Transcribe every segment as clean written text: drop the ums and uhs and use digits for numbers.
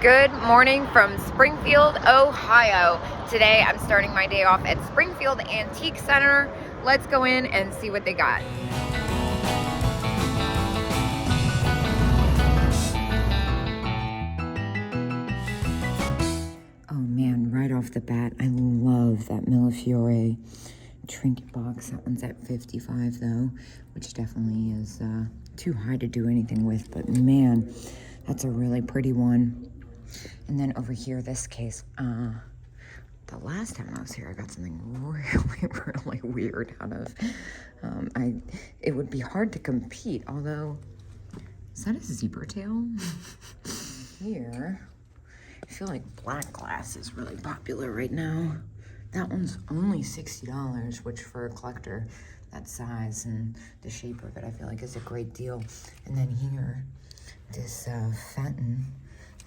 Good morning from Springfield, Ohio. Today I'm starting my day off at Springfield Antique Center. Let's go in and see what they got. Oh man, right off the bat, I love that Millefiore trinket box. That one's at $55 though, which definitely is too high to do anything with, but man, that's a really pretty one. And then over here, this case, the last time I was here, I got something really weird out of, it would be hard to compete, although, is that a zebra tail? Here, I feel like black glass is really popular right now. That one's only $60, which for a collector, that size and the shape of it, I feel like is a great deal. And then here, this Fenton.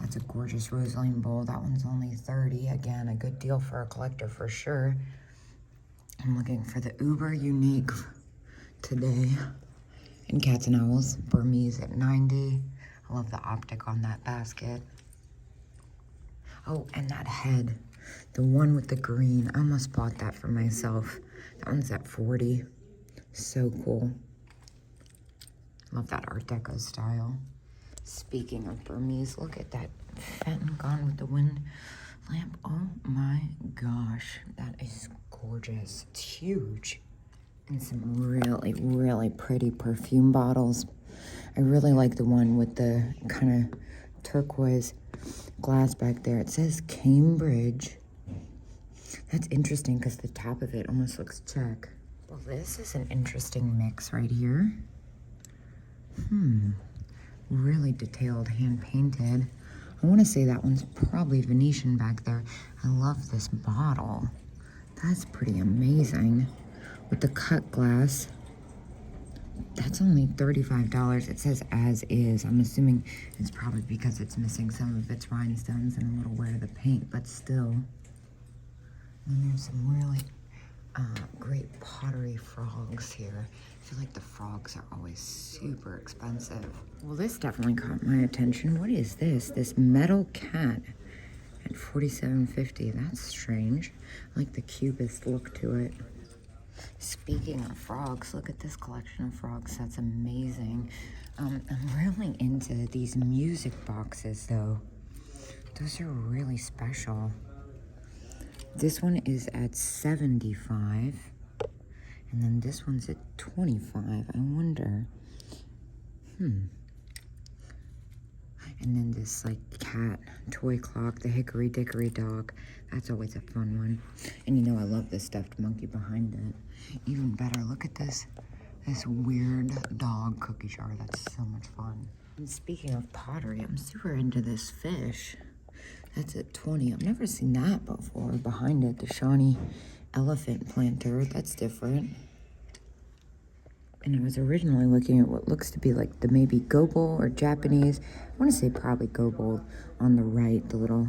That's a gorgeous rosaline bowl. That one's only $30. Again, a good deal for a collector for sure. I'm looking for the uber unique today. And cats and owls, Burmese at $90. I love the optic on that basket. Oh, and that head, the one with the green. I almost bought that for myself. That one's at $40. So cool. Love that Art Deco style. Speaking of Burmese, look at that Fenton Gone with the Wind lamp. Oh my gosh, that is gorgeous. It's huge. And some really pretty perfume bottles. I really like the one with the kind of turquoise glass back there. It says Cambridge. That's interesting because the top of it almost looks Czech. Well, this is an interesting mix right here. Really detailed, hand-painted. I want to say that one's probably Venetian back there. I love this bottle. That's pretty amazing. With the cut glass. That's only $35. It says as is. I'm assuming it's probably because it's missing some of its rhinestones and a little wear of the paint, but still. And there's some really great pottery frogs here. I feel like the frogs are always super expensive. Well, this definitely caught my attention. What is this? This metal cat at $47.50. That's strange. I like the cubist look to it. Speaking of frogs, look at this collection of frogs. That's amazing. I'm really into these music boxes, though. Those are really special. This one is at $75, and then this one's at $25. I wonder. And then this like cat toy clock, the Hickory Dickory dog. That's always a fun one. And you know I love the stuffed monkey behind it. Even better, look at this weird dog cookie jar. That's so much fun. And speaking of pottery, I'm super into this fish. That's at $20. I've never seen that before. Behind it, the Shawnee elephant planter. That's different. And I was originally looking at what looks to be like the maybe gobo or Japanese. I want to say probably gobo on the right, the little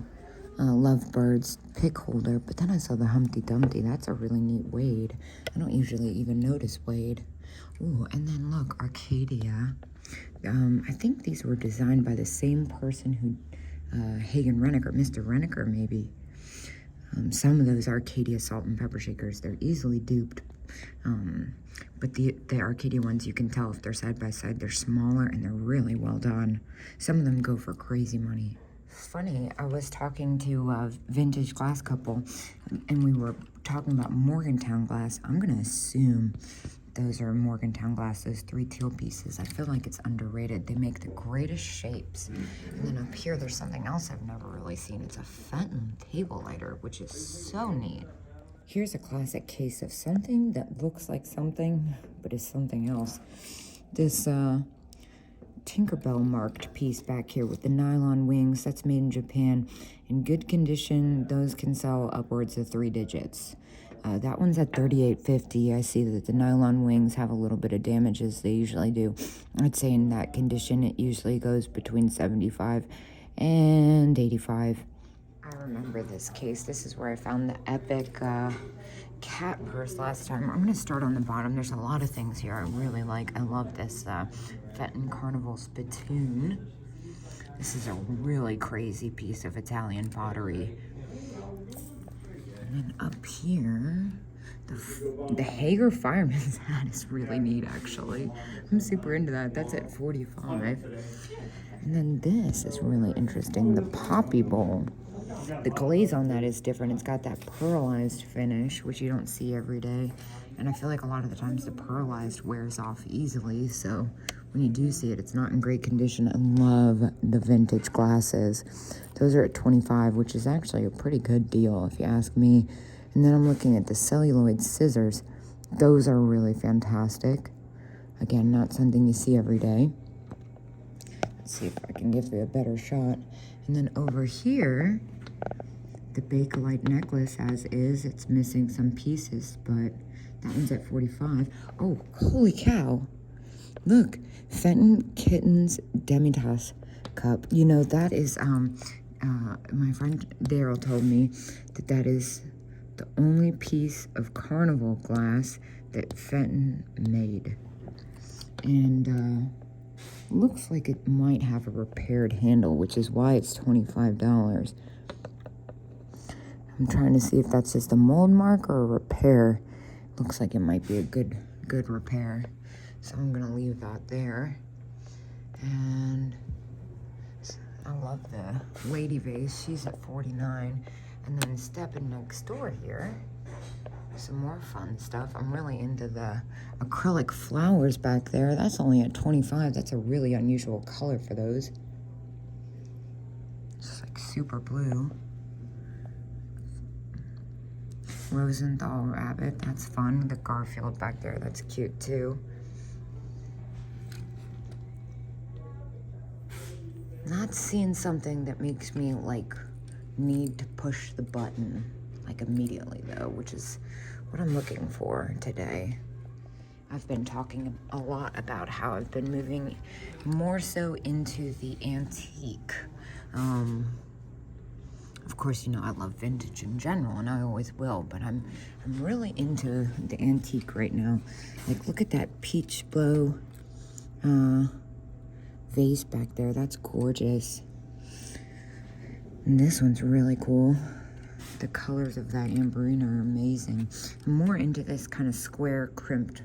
lovebirds pick holder. But then I saw the Humpty Dumpty. That's a really neat Wade. I don't usually even notice Wade. Ooh, and then look, Arcadia. I think these were designed by the same person who Hagen Renneker, Mr. Renneker maybe. Some of those Arcadia salt and pepper shakers, they're easily duped. But the Arcadia ones, you can tell if they're side by side, they're smaller and they're really well done. Some of them go for crazy money. Funny, I was talking to a vintage glass couple and we were talking about Morgantown glass. I'm gonna assume those are Morgantown glass, those 3 teal pieces. I feel like it's underrated. They make the greatest shapes. And then up here, there's something else I've never really seen. It's a Fenton table lighter, which is so neat. Here's a classic case of something that looks like something, but is something else. This Tinkerbell marked piece back here with the nylon wings. That's made in Japan. In good condition, those can sell upwards of 3 digits. That one's at $38.50. I see that the nylon wings have a little bit of damage, as they usually do. I'd say in that condition, it usually goes between $75 and $85. I remember this case. This is where I found the epic cat purse last time. I'm going to start on the bottom. There's a lot of things here I really like. I love this Fenton Carnival spittoon. This is a really crazy piece of Italian pottery. And then up here, the Hager fireman's hat is really neat, actually. I'm super into that. That's at $45. And then this is really interesting, the Poppy Bowl. The glaze on that is different. It's got that pearlized finish, which you don't see every day. And I feel like a lot of the times the pearlized wears off easily, so when you do see it, it's not in great condition. I love the vintage glasses. Those are at $25, which is actually a pretty good deal if you ask me. And then I'm looking at the celluloid scissors. Those are really fantastic. Again, not something you see every day. Let's see if I can give you a better shot. And then over here, the Bakelite necklace as is. It's missing some pieces, but that one's at $45. Oh, holy cow. Look, Fenton Kittens Demitasse cup. You know, that is, my friend Daryl told me that is the only piece of carnival glass that Fenton made. And, looks like it might have a repaired handle, which is why it's $25. I'm trying to see if that's just a mold mark or a repair. Looks like it might be a good repair. So I'm gonna leave that there. And I love the lady vase. She's at $49. And then stepping next door here, some more fun stuff. I'm really into the acrylic flowers back there. That's only at $25. That's a really unusual color for those. It's like super blue. Rosenthal rabbit, that's fun. The Garfield back there, that's cute too. Not seeing something that makes me like need to push the button like immediately though, which is what I'm looking for today. I've been talking a lot about how I've been moving more so into the antique. Of course, you know, I love vintage in general, and I always will, but I'm really into the antique right now. Like, look at that peach blow vase back there. That's gorgeous. And this one's really cool. The colors of that amberine are amazing. I'm more into this kind of square, crimped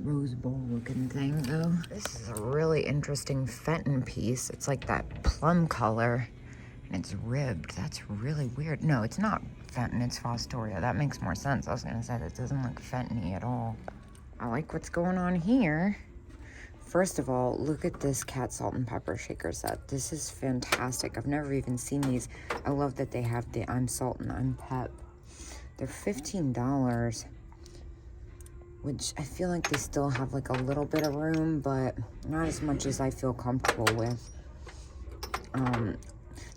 rose bowl looking thing, though. This is a really interesting Fenton piece. It's like that plum color. And it's ribbed. That's really weird. No, it's not Fenton, it's Fostoria. That makes more sense. I was gonna say that doesn't look Fenton-y at all. I like what's going on here. First of all, look at this cat salt and pepper shaker set. This is fantastic. I've never even seen these. I love that they have the I'm salt and I'm pep. They're $15, which I feel like they still have like a little bit of room, but not as much as I feel comfortable with.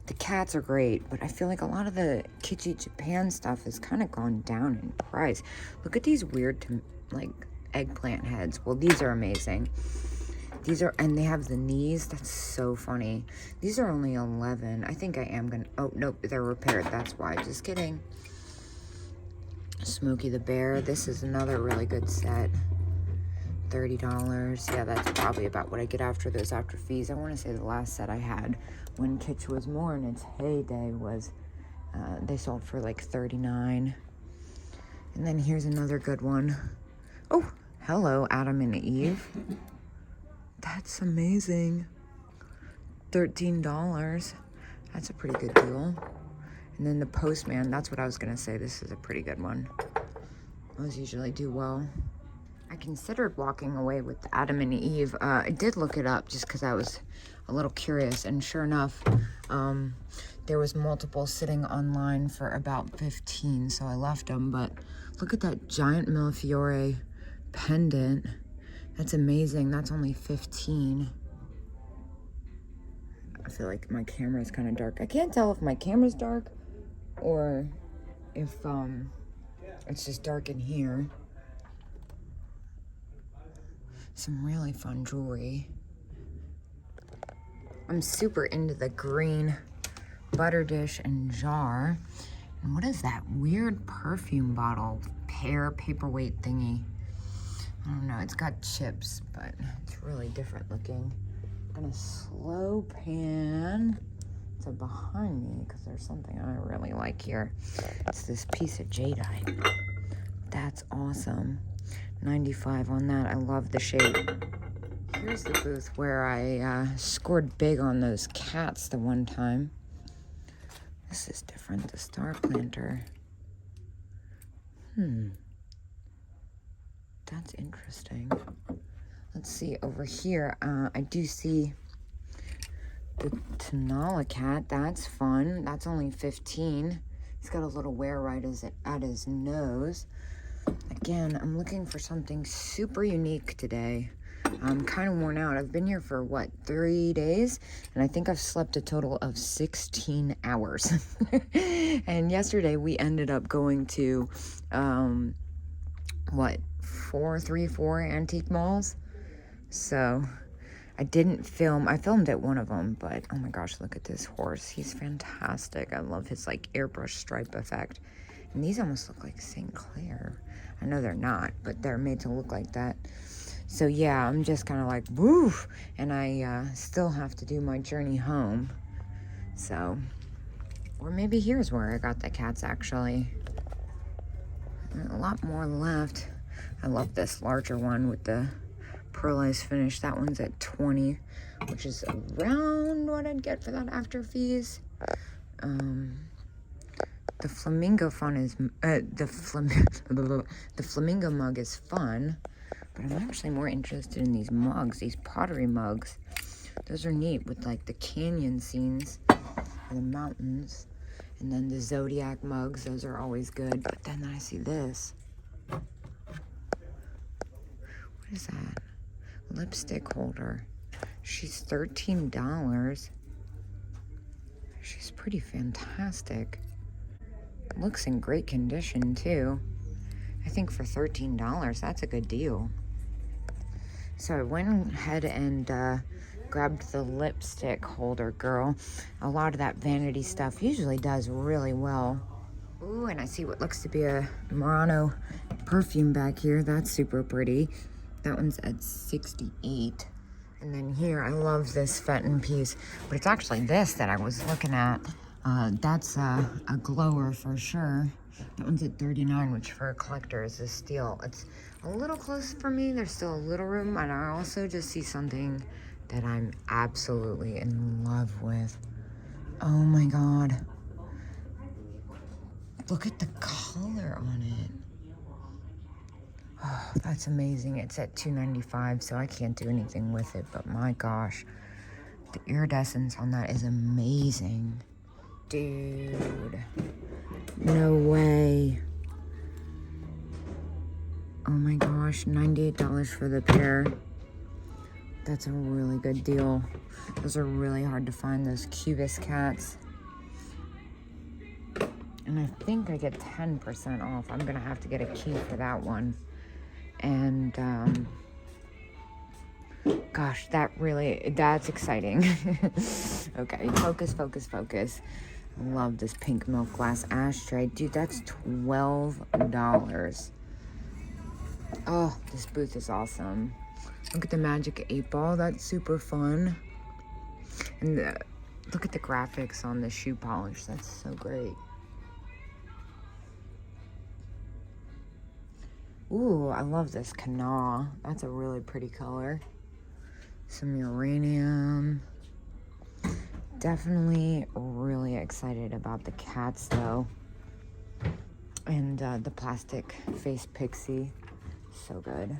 The cats are great, but I feel like a lot of the kitschy Japan stuff has kind of gone down in price. Look at these weird, like, eggplant heads. Well, these are amazing. These are, and they have the knees. That's so funny. These are only $11. I think I am gonna, oh, nope, they're repaired. That's why. Just kidding. Smokey the Bear. This is another really good set. $30. Yeah, that's probably about what I get after those after fees. I want to say the last set I had when Kitsch was more in its heyday was, they sold for like $39. And then here's another good one. Oh, hello, Adam and Eve. That's amazing. $13. That's a pretty good deal. And then the Postman, that's what I was going to say. This is a pretty good one. Those usually do well. I considered walking away with Adam and Eve. I did look it up just because I was a little curious, and sure enough, there was multiple sitting online for about $15, so I left them. But look at that giant Millefiore pendant. That's amazing. That's only $15. I feel like my camera is kind of dark. I can't tell if my camera's dark or if it's just dark in here. Some really fun jewelry. I'm super into the green butter dish and jar. And what is that weird perfume bottle pear paperweight thingy? I don't know, it's got chips, but it's really different looking. gonna slow pan to behind me because there's something I really like here. It's this piece of jadeite. That's awesome. 95 on that. I love the shape. Here's the booth where I scored big on those cats the one time. This is different. The star planter. That's interesting. Let's see, over here, I do see the Tenala cat. That's fun. That's only 15. He's got a little wear right at his nose. Again, I'm looking for something super unique today. I'm kind of worn out. I've been here for, 3 days? And I think I've slept a total of 16 hours. And yesterday we ended up going to, 4 antique malls? So I didn't film. I filmed at one of them, but oh my gosh, look at this horse. He's fantastic. I love his airbrush stripe effect. And these almost look like St. Clair. I know they're not, but they're made to look like that. So yeah, I'm just kind of like, woo! And I still have to do my journey home. So, or maybe here's where I got the cats actually. A lot more left. I love this larger one with the pearlized finish. That one's at 20, which is around what I'd get for that after fees. The flamingo fun is the flamingo mug is fun, but I'm actually more interested in these mugs, these pottery mugs. Those are neat with the canyon scenes or the mountains, and then the zodiac mugs. Those are always good. But then I see this. What is that? Lipstick holder. She's $13. She's pretty fantastic. Looks in great condition too. I think for $13, that's a good deal. So I went ahead and grabbed the lipstick holder, girl. A lot of that vanity stuff usually does really well. Ooh, and I see what looks to be a Murano perfume back here. That's super pretty. That one's at 68. And then here, I love this Fenton piece, but it's actually this that I was looking at. That's a glower for sure. That one's at 39, which for a collector is a steal. It's a little close for me. There's still a little room, and I also just see something that I'm absolutely in love with. Oh my God. Look at the color on it. Oh, that's amazing. It's at $295, so I can't do anything with it, but my gosh. The iridescence on that is amazing. Dude. No way. Oh my gosh, $98 for the pair. That's a really good deal. Those are really hard to find, those Cubist cats. And I think I get 10% off. I'm gonna have to get a key for that one. And gosh, that's exciting. Okay, focus. I love this pink milk glass ashtray. Dude, that's $12. Oh, this booth is awesome. Look at the Magic 8-Ball. That's super fun. And look at the graphics on the shoe polish. That's so great. Ooh, I love this Kanawha. That's a really pretty color. Some uranium. Definitely really excited about the cats though. And the plastic face pixie. So good.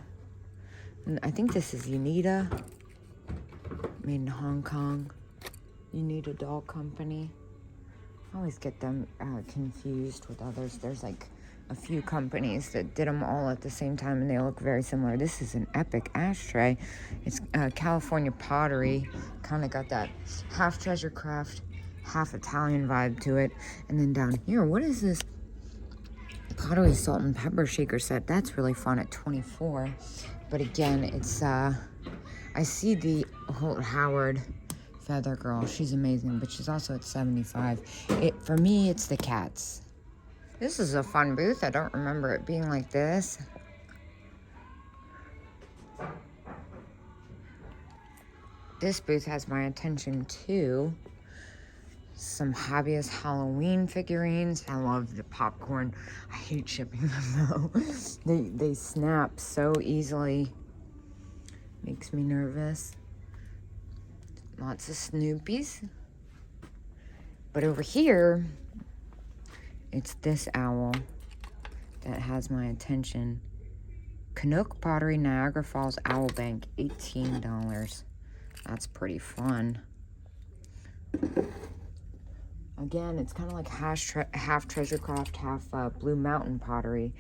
And I think this is Unita. Made in Hong Kong. Unita Doll Company. I always get them confused with others. There's a few companies that did them all at the same time, and they look very similar. This is an epic ashtray. It's California pottery. Kind of got that half treasure craft, half Italian vibe to it. And then down here, what is this? Pottery salt and pepper shaker set. That's really fun at 24. But again, it's I see the Holt Howard Feather Girl. She's amazing, but she's also at 75. For me, it's the cats. This is a fun booth. I don't remember it being like this. This booth has my attention too. Some hobbyist Halloween figurines. I love the popcorn. I hate shipping them though. They snap so easily. Makes me nervous. Lots of Snoopies. But over here, it's this owl that has my attention. Canuck Pottery, Niagara Falls Owl Bank, $18. That's pretty fun. Again, it's kind of like half Treasure Craft, half Blue Mountain Pottery.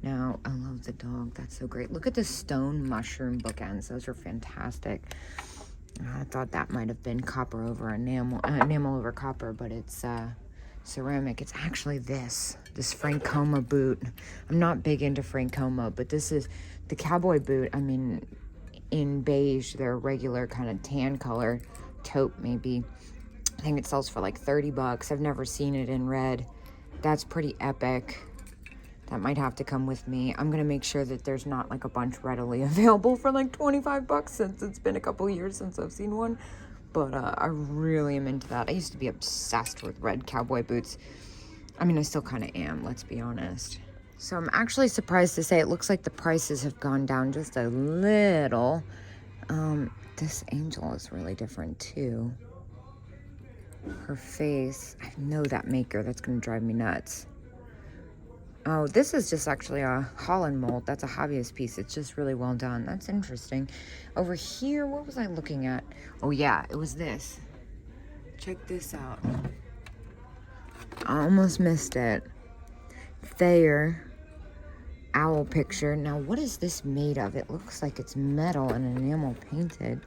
Now, I love the dog. That's so great. Look at the stone mushroom bookends. Those are fantastic. I thought that might have been copper over enamel over copper, but it's ceramic. It's actually this Francoma boot. I'm not big into Francoma, but this is the cowboy boot. I mean, in beige, they're regular kind of tan color, taupe maybe. I think it sells for like 30 bucks. I've never seen it in red. That's pretty epic. That might have to come with me. I'm gonna make sure that there's not like a bunch readily available for like 25 bucks since it's been a couple years since I've seen one. But I really am into that. I used to be obsessed with red cowboy boots. I mean, I still kind of am, let's be honest. So I'm actually surprised to say it looks like the prices have gone down just a little. This angel is really different too. Her face, I know that maker. That's gonna drive me nuts. Oh, this is just actually a Holland mold. That's a hobbyist piece. It's just really well done. That's interesting. Over here, what was I looking at? Oh yeah, it was this. Check this out. I almost missed it. Thayer owl picture. Now, what is this made of? It looks like it's metal and enamel painted.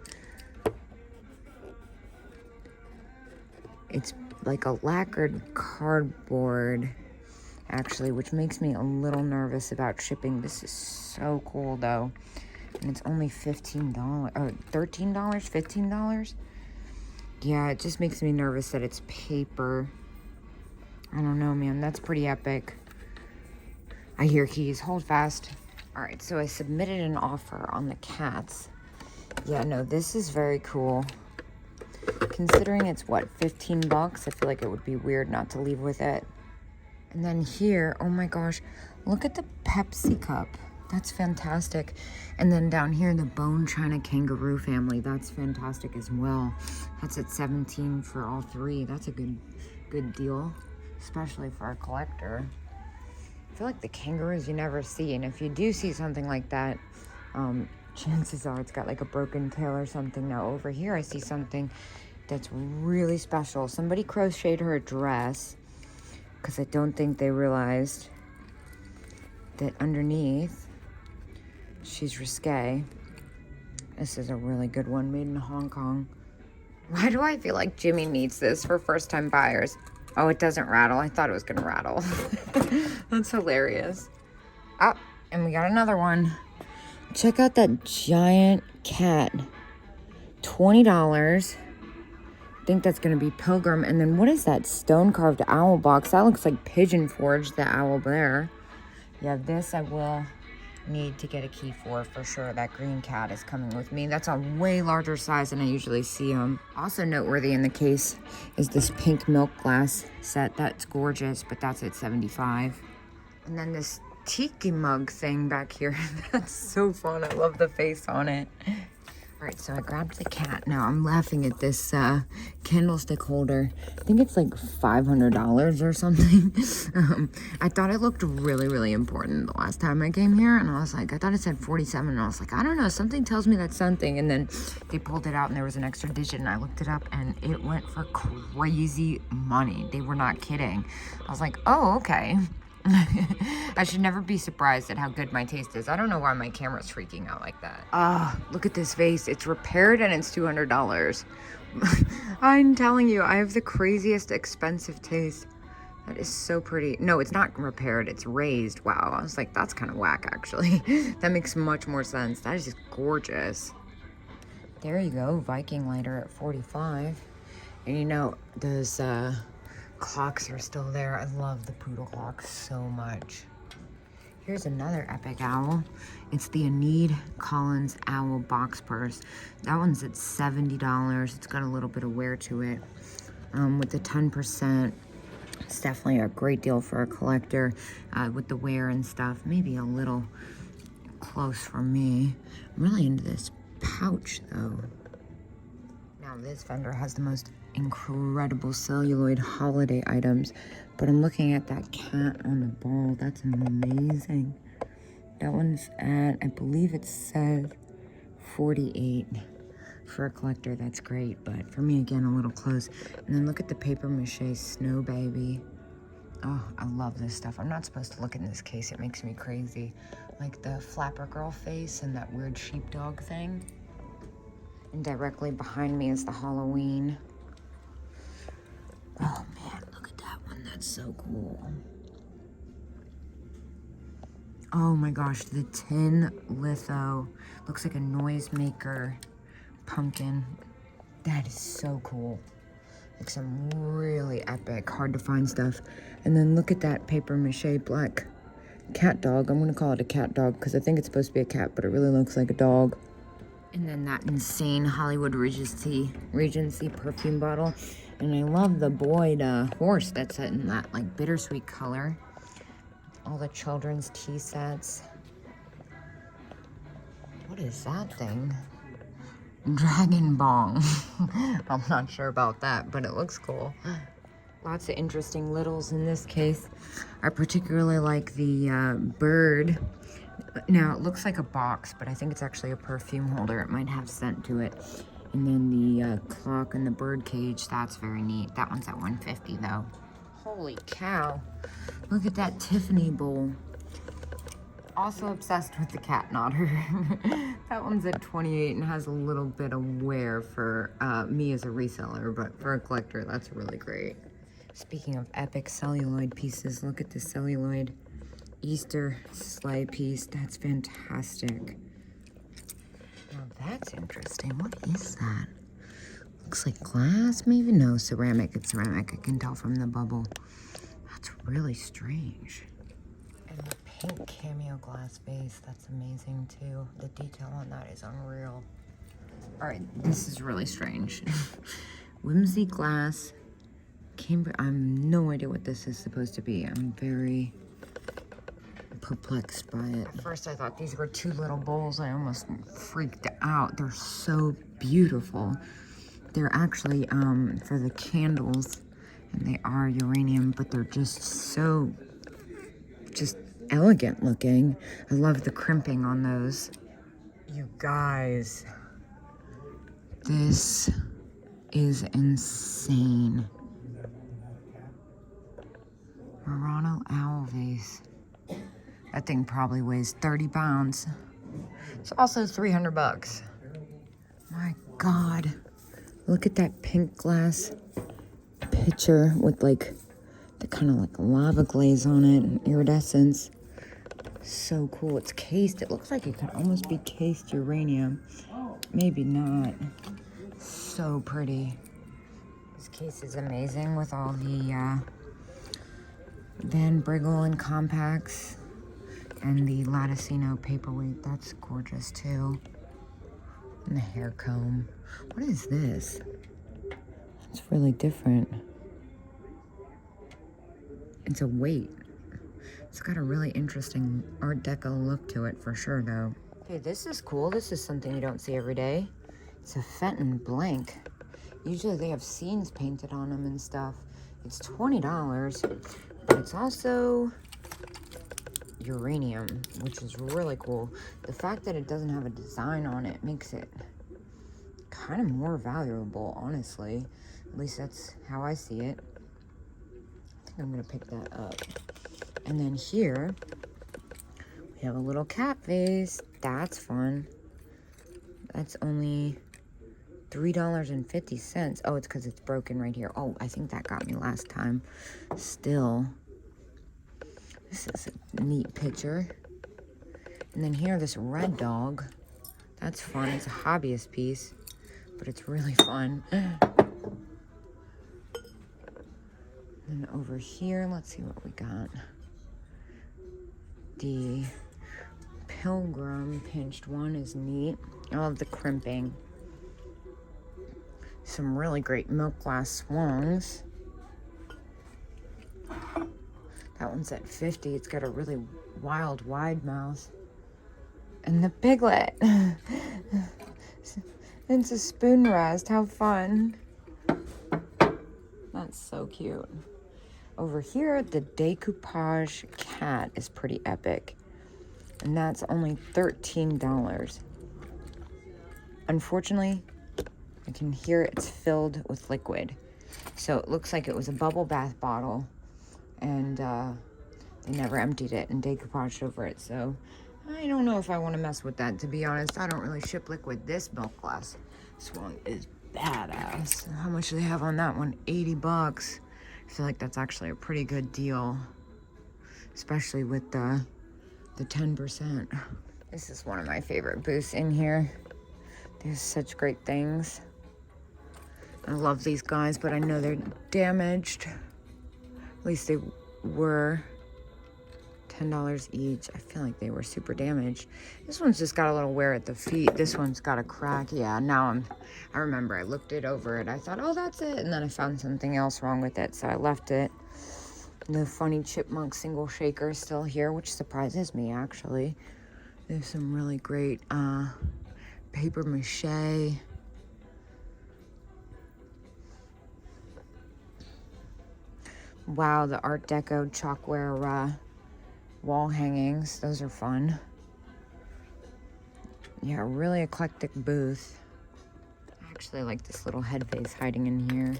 It's like a lacquered cardboard, actually, which makes me a little nervous about shipping. This is so cool, though. And it's only $15, or $13, $15. Yeah, it just makes me nervous that it's paper. I don't know, man. That's pretty epic. I hear keys. Hold fast. All right, so I submitted an offer on the cats. Yeah, no, this is very cool. Considering it's, what, 15 bucks? I feel like it would be weird not to leave with it. And then here, oh my gosh, look at the Pepsi cup. That's fantastic. And then down here, the Bone China Kangaroo family. That's fantastic as well. That's at $17 for all three. That's a good deal, especially for a collector. I feel like the kangaroos you never see. And if you do see something like that, chances are it's got like a broken tail or something. Now over here, I see something that's really special. Somebody crocheted her a dress, because I don't think they realized that underneath, she's risque. This is a really good one, made in Hong Kong. Why do I feel like Jimmy needs this for first-time buyers? Oh, it doesn't rattle. I thought it was gonna rattle. That's hilarious. Oh, and we got another one. Check out that giant cat. $20. I think that's going to be Pilgrim. And then what is that stone-carved owl box? That looks like Pigeon Forge, the owl there. Yeah, this I will need to get a key for sure. That green cat is coming with me. That's a way larger size than I usually see them. Also noteworthy in the case is this pink milk glass set. That's gorgeous, but that's at $75. And then this tiki mug thing back here. That's so fun. I love the face on it. All right, so I grabbed the cat. Now I'm laughing at this candlestick holder. I think it's like $500 or something. I thought it looked really, really important the last time I came here, and I was like, I thought it said 47, and I was like, I don't know, something tells me that's something. And then they pulled it out, and there was an extra digit, and I looked it up, and it went for crazy money. They were not kidding. I was like, oh, okay. I should never be surprised at how good my taste is. I don't know why my camera's freaking out like that. Ah, look at this vase. It's repaired and it's $200. I'm telling you, I have the craziest expensive taste. That is so pretty. No, it's not repaired. It's raised. Wow. I was like, that's kind of whack, actually. That makes much more sense. That is just gorgeous. There you go. Viking lighter at $45. And you know, those clocks are still there. I love the poodle clocks so much. Here's another epic owl. It's the Enid Collins Owl Box Purse. That one's at $70. It's got a little bit of wear to it. With the 10%, it's definitely a great deal for a collector with the wear and stuff. Maybe a little close for me. I'm really into this pouch though. Now this vendor has the most incredible celluloid holiday items, but I'm looking at that cat on the ball. That's amazing. That one's at, I believe it says $48. For a collector, that's great, but for me, again, a little close. And then look at the paper mache snow baby. Oh, I love this stuff. I'm not supposed to look in this case. It makes me crazy. Like the flapper girl face and that weird sheepdog thing. And directly behind me is the Halloween. Oh man, look at that one. That's so cool. Oh my gosh, the tin litho. Looks like a noisemaker pumpkin. That is so cool. Like some really epic, hard to find stuff. And then look at that paper mache black cat dog. I'm gonna call it a cat dog because I think it's supposed to be a cat, but it really looks like a dog. And then that insane Hollywood Regency perfume bottle. And I love the Boyd horse that's in that like bittersweet color. All the children's tea sets. What is that thing? Dragon Bong. I'm not sure about that, but it looks cool. Lots of interesting littles in this case. I particularly like the bird. Now, it looks like a box, but I think it's actually a perfume holder. It might have scent to it. And then the clock and the bird cage, that's very neat. That one's at $150 though. Holy cow. Look at that Tiffany bowl. Also obsessed with the cat nodder. That one's at $28 and has a little bit of wear for me as a reseller, but for a collector, that's really great. Speaking of epic celluloid pieces, look at the celluloid Easter sleigh piece. That's fantastic. Now that's interesting. What is that? Looks like glass, maybe? No, ceramic. It's ceramic. I can tell from the bubble. That's really strange. And the pink cameo glass vase, that's amazing too. The detail on that is unreal. All right, this is really strange. Whimsy glass, Cambridge. I have no idea what this is supposed to be. I'm very perplexed by it. At first I thought these were two little bowls. I almost freaked out. They're so beautiful. They're actually for the candles, and they are uranium, but they're just so elegant looking. I love the crimping on those. You guys, this is insane. Murano owl vase. That thing probably weighs 30 pounds. It's also 300 bucks. My God. Look at that pink glass pitcher with like the kind of like lava glaze on it and iridescence. So cool. It's cased. It looks like it could almost be cased uranium. Maybe not. So pretty. This case is amazing with all the Van Briggle and compacts and the Latticino paperweight. That's gorgeous too. And the hair comb. What is this? It's really different. It's a weight. It's got a really interesting Art Deco look to it for sure though. Okay, this is cool. This is something you don't see every day. It's a Fenton blank. Usually they have scenes painted on them and stuff. It's $20, but it's also uranium, which is really cool. The fact that it doesn't have a design on it makes it kind of more valuable, honestly. At least that's how I see it. I think I'm gonna pick that up. And then here, we have a little cat vase. That's fun. That's only $3.50. Oh, it's because it's broken right here. Oh, I think that got me last time. Still, this is a neat picture. And then here, this red dog. That's fun. It's a hobbyist piece, but it's really fun. And over here, let's see what we got. the Pilgrim pinched one is neat. I love the crimping. Some really great milk glass swans. That one's at 50. It's got a really wild, wide mouth. And the piglet. It's a spoon rest. How fun. That's so cute. Over here, the decoupage cat is pretty epic. And that's only $13. Unfortunately, I can hear it's filled with liquid. So it looks like it was a bubble bath bottle. And they never emptied it and decoupaged over it. So I don't know if I want to mess with that, to be honest. I don't really ship liquid. This milk glass swan is badass. How much do they have on that one? 80 bucks. I feel like that's actually a pretty good deal, especially with the 10%. This is one of my favorite booths in here. There's such great things. I love these guys, but I know they're damaged. At least they were. $10 each. I feel like they were super damaged. This one's just got a little wear at the feet. This one's got a crack. Yeah, now I remember I looked it over it. I thought, oh, that's it. And then I found something else wrong with it, so I left it. The funny chipmunk single shaker is still here, which surprises me, actually. There's some really great paper mache. Wow, the Art Deco chalkware wall hangings. Those are fun. Yeah, really eclectic booth. I actually like this little head vase hiding in here.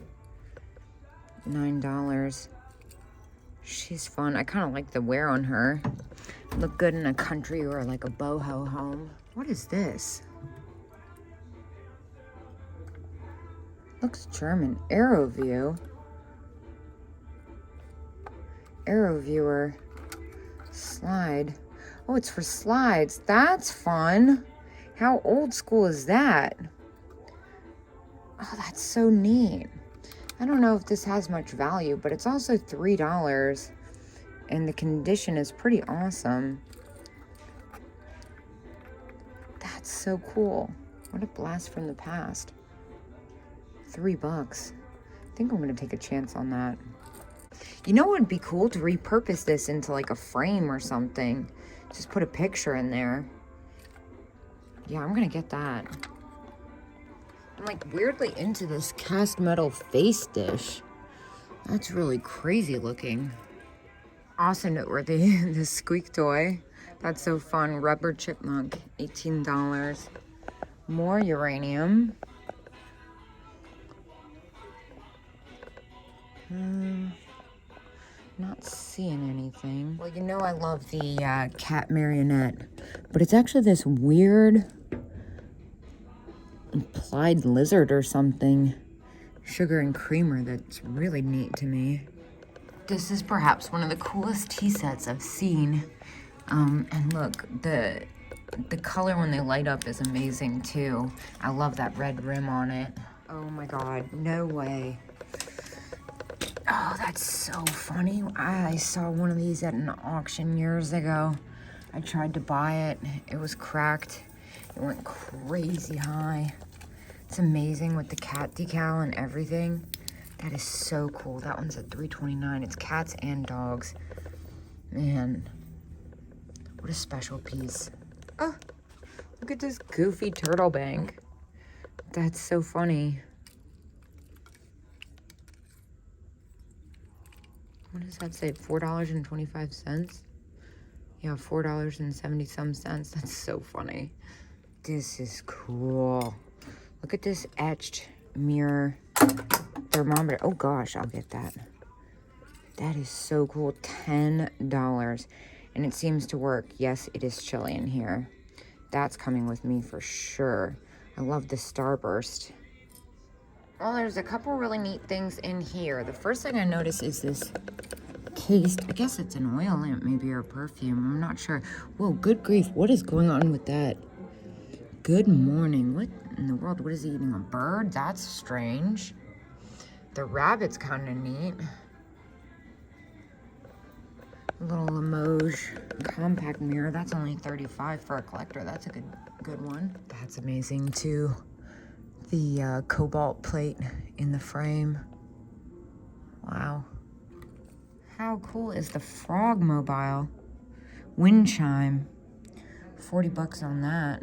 $9. She's fun. I kind of like the wear on her. Look good in a country or like a boho home. What is this? Looks German. AeroView. AeroViewer. Slide. Oh, it's for slides. That's fun. How old school is that? Oh, that's so neat. I don't know if this has much value, but it's also $3. And the condition is pretty awesome. That's so cool. What a blast from the past. $3. I think I'm going to take a chance on that. You know what would be cool? To repurpose this into like a frame or something. Just put a picture in there. Yeah, I'm gonna get that. I'm like weirdly into this cast metal face dish. That's really crazy looking. Also noteworthy, this squeak toy. That's so fun. Rubber chipmunk, $18. More uranium. Not seeing anything. Well, you know I love the cat marionette, but it's actually this weird implied lizard or something. Sugar and creamer that's really neat to me. This is perhaps one of the coolest tea sets I've seen. And look, the color when they light up is amazing too. I love that red rim on it. Oh my God, no way. Oh, that's so funny. I saw one of these at an auction years ago. I tried to buy it. It was cracked. It went crazy high. It's amazing with the cat decal and everything. That is so cool. That one's at $3.29. It's cats and dogs. Man, what a special piece. Oh, look at this goofy turtle bank. That's so funny. What does that say? $4.25? Yeah, $4.70 some cents. That's so funny. This is cool. Look at this etched mirror thermometer. Oh gosh, I'll get that. That is so cool. $10. And it seems to work. Yes, it is chilly in here. That's coming with me for sure. I love the starburst. Well, there's a couple really neat things in here. The first thing I notice is this cased, I guess it's an oil lamp maybe, or perfume. I'm not sure. Whoa, good grief. What is going on with that? Good morning. What in the world? What is he eating? A bird? That's strange. The rabbit's kind of neat. Little Limoges compact mirror. That's only $35 for a collector. That's a good one. That's amazing too. The cobalt plate in the frame. Wow. How cool is the Frog Mobile? Wind chime. $40 on that.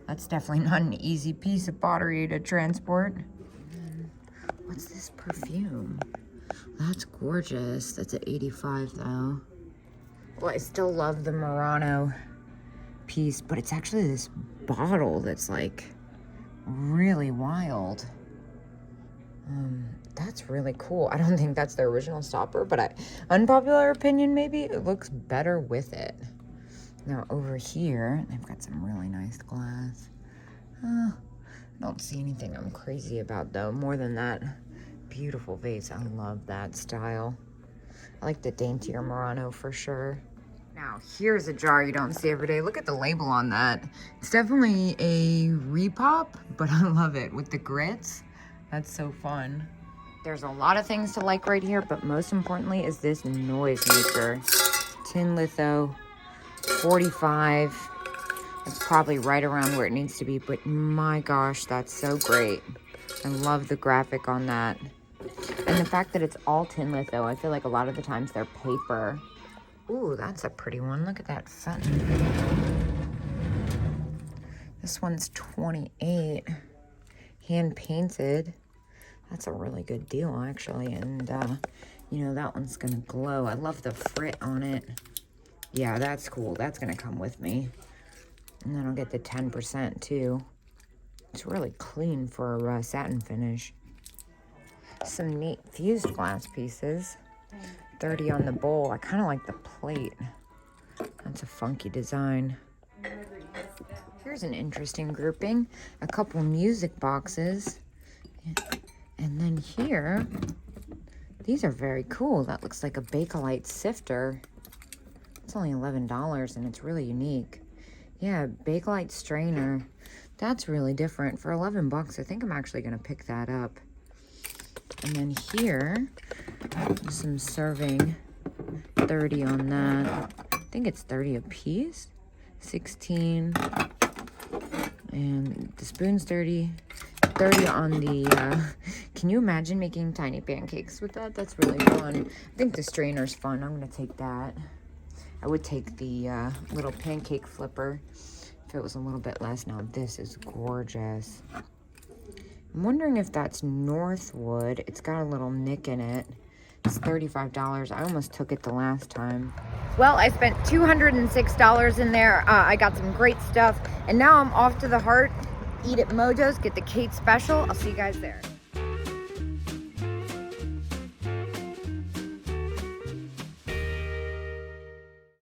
That's definitely not an easy piece of pottery to transport. What's this perfume? That's gorgeous. That's at $85 though. Well, I still love the Murano piece, but it's actually this bottle that's like really wild. That's really cool. I don't think that's the original stopper, but unpopular opinion maybe, it looks better with it. Now over here, they've got some really nice glass. I don't see anything I'm crazy about though, more than that beautiful vase. I love that style. I like the daintier Murano for sure. Now here's a jar you don't see every day. Look at the label on that. It's definitely a repop, but I love it with the grits. That's so fun. There's a lot of things to like right here, but most importantly is this noise maker. Tin litho, $45. It's probably right around where it needs to be, but my gosh, that's so great. I love the graphic on that. And the fact that it's all tin litho, I feel like a lot of the times they're paper. Ooh, that's a pretty one. Look at that Fenton. This one's $28. Hand painted. That's a really good deal actually. And you know, that one's gonna glow. I love the frit on it. Yeah, that's cool. That's gonna come with me. And then I'll get the 10% too. It's really clean for a satin finish. Some neat fused glass pieces. $30 on the bowl. I kind of like the plate. That's a funky design. Here's an interesting grouping. A couple music boxes. And then here, these are very cool. That looks like a Bakelite sifter. It's only $11 and it's really unique. Yeah, Bakelite strainer. That's really different. For $11, I think I'm actually gonna pick that up. And then here, some serving, $30 on that. I think it's $30 a piece, $16. And the spoon's $30 on the, can you imagine making tiny pancakes with that? That's really fun. I think the strainer's fun. I'm gonna take that. I would take the little pancake flipper if it was a little bit less. Now this is gorgeous. I'm wondering if that's Northwood. It's got a little nick in it. It's $35. I almost took it the last time. Well, I spent $206 in there. I got some great stuff. And now I'm off to the Heart, eat at Mojo's, get the Kate special. I'll see you guys there.